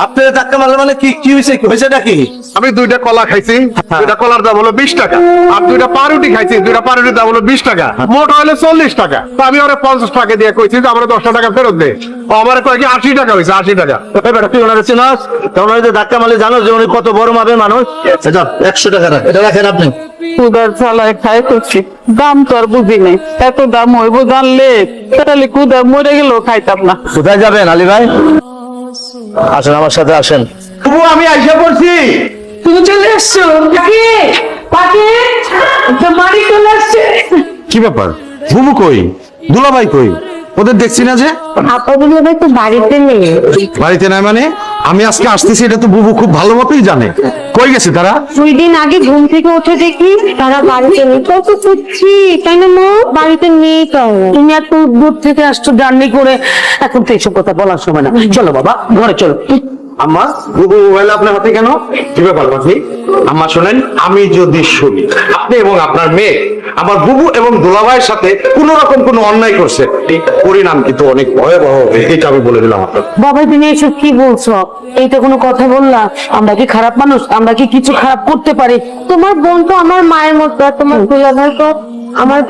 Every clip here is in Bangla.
আপনার ধাক্কা মারলে মানে কি কি হয়েছে, হয়েছেটা কি? আমি 2টা কলা খাইছি, 2টা কলার দাম হলো 20 টাকা, আর 2টা পাউরুটি খাইছি, 2টা পাউরুটির দাম হলো 20 টাকা, মোট হলো 40 টাকা। তো আমি ওরা 50 টাকা দিয়ে কইছি যে আমার 10 টাকা ফেরত দে। ও আমার কয় কি 80 টাকা হইছে, 80 টাকা। বেটা তুই ওনার চিনস? ওনার যে ধাক্কা মারলে জানো যে উনি কত বড় মাপের মানুষ? এটা 100 টাকা রাখ, এটা রাখেন আপনি। কুদার চালায় খাই করছি, দাম তো আর বুঝি নাই, এত দাম হইব জানলে তাহলে কুদার মরে গেলেও খাইতাম না। কোথায় যাবেন আলী ভাই? আসেন আমার সাথে আসেন। আমি আইসা পড়ছি। তুমি চলে আসছো পাখি, পাখি তো বাড়ি চলে আসছে। কি ব্যাপার, বুবু কই, দুলাভাই কই? ওদের দেখছি না যে। আপা বলি ভাই তো বাড়িতে নেই। বাড়িতে নাই মানে? আমি আজকে আসতেছি এটা তো বুবু খুব ভালো মতোই জানে। কই গেছে তারা? 2 দিন আগে ঘুম থেকে উঠে দেখি তারা বাড়িতে নেই। কত খুঁজছি, তাই না মা? বাড়িতে নেই কেউ। তুমি এত দূর থেকে আসছো জার্নি করে, এখন তো এইসব কথা বলার সময় না। চলো বাবা ঘরে চলো। আম্মা, বুবু মোবাইল আপনার হাতে কেন? কি ব্যাপার আপনি? আম্মা শোনেন, আমি যদি শুনি আপনি এবং আপনার মেয়ে আমার বুবু এবং দুলাভাইয়ের সাথে কোন রকম কোনো অন্যায় করছে, এই পরিণাম কিন্তু অনেক ভয়াবহ হবে, এটা আমি বলে দিলাম আপনার। বাবা তুমি এসব কি বলছো? এইটা কোনো কথা বললা? আমরা কি খারাপ মানুষ? আমরা কি কিছু খারাপ করতে পারি? তোমার বোন তো আমার মায়ের মতো, আর তোমার দুলাভাই তো আমার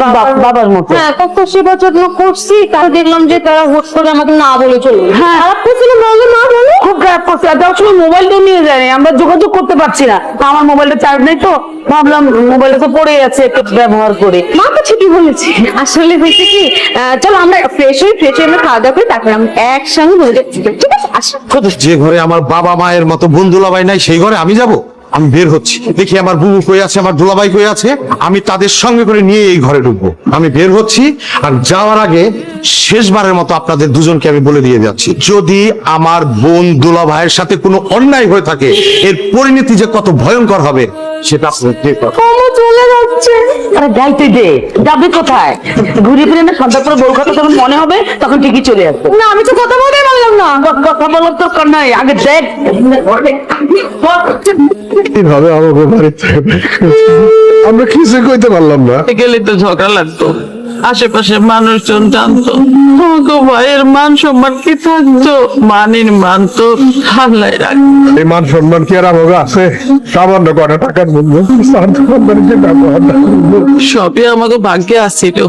বাবার মতো। হ্যাঁ, কত সেবা যত্ন করছি, তাও দেখলাম যে তারা হুট করে আমাকে না বলে চলে গেল। হ্যাঁ। খারাপ করছিল বলে মা বলে। খুব খারাপ করছে, আর যাওয়ার সময় মোবাইলটাও নিয়ে যায়নি, আমরা যোগাযোগ করতে পারছি না। আমার মোবাইলটা চার্জ নেই, তো ভাবলাম মোবাইলটা তো পড়ে আছে, একটু ব্যবহার করে। মা তো ঠিকই বলেছে। আসলে হয়েছে কি, চলো আমরা ফ্রেশ হয়ে আমরা খাওয়া দাওয়া করি, তারপরে আমরা একসঙ্গে বলে যাচ্ছি। ঠিক আছে, আসো। যে ঘরে আমার বাবা মায়ের মতো বোন দুলাভাই নাই সেই ঘরে আমি যাব? আমি বের হচ্ছি, দেখি আমার বুবু কই আছে, আমার দুলাভাই কই আছে, আমি তাদের সঙ্গে করে নিয়ে এই ঘরে ঢুকবো। আমি বের হচ্ছি, আর যাওয়ার আগে শেষবারের মতো আপনাদের দুজনকে আমি বলে দিয়ে যাচ্ছি, যদি আমার বোন দুলাভাইয়ের সাথে কোনো অন্যায় হয়ে থাকে এর পরিণতি যে কত ভয়ঙ্কর হবে সেটা আপনাদের টের পাবেন। মামা চলে যাচ্ছে। আরে যাইতে দে, যাবে কোথায়? ঘুরে ফিরে না সন্ধ্যা করে বউ কথা যখন মনে হবে তখন ঠিকই চলে আসবে। না, আমি তো কথা বলতে পারলাম না। কথা বলার দরকার নাই, আগে দেখ। কিভাবে আমাকে বাড়িতে আমরা কিছু কইতে পারলাম না। গেলে তো ঝগড়া লাগতো, আশেপাশে মানুষজন জানতো, তোমাকে ভাইয়ের মান সম্মান কি থাকতো? মানির মান তো হাল্লাই রাখতো। এই মান সম্মান কি আর আমাকে আছে? সামান্য কটা টাকার মূল্য সবই আমাকে ভাগ্যে আসছিল।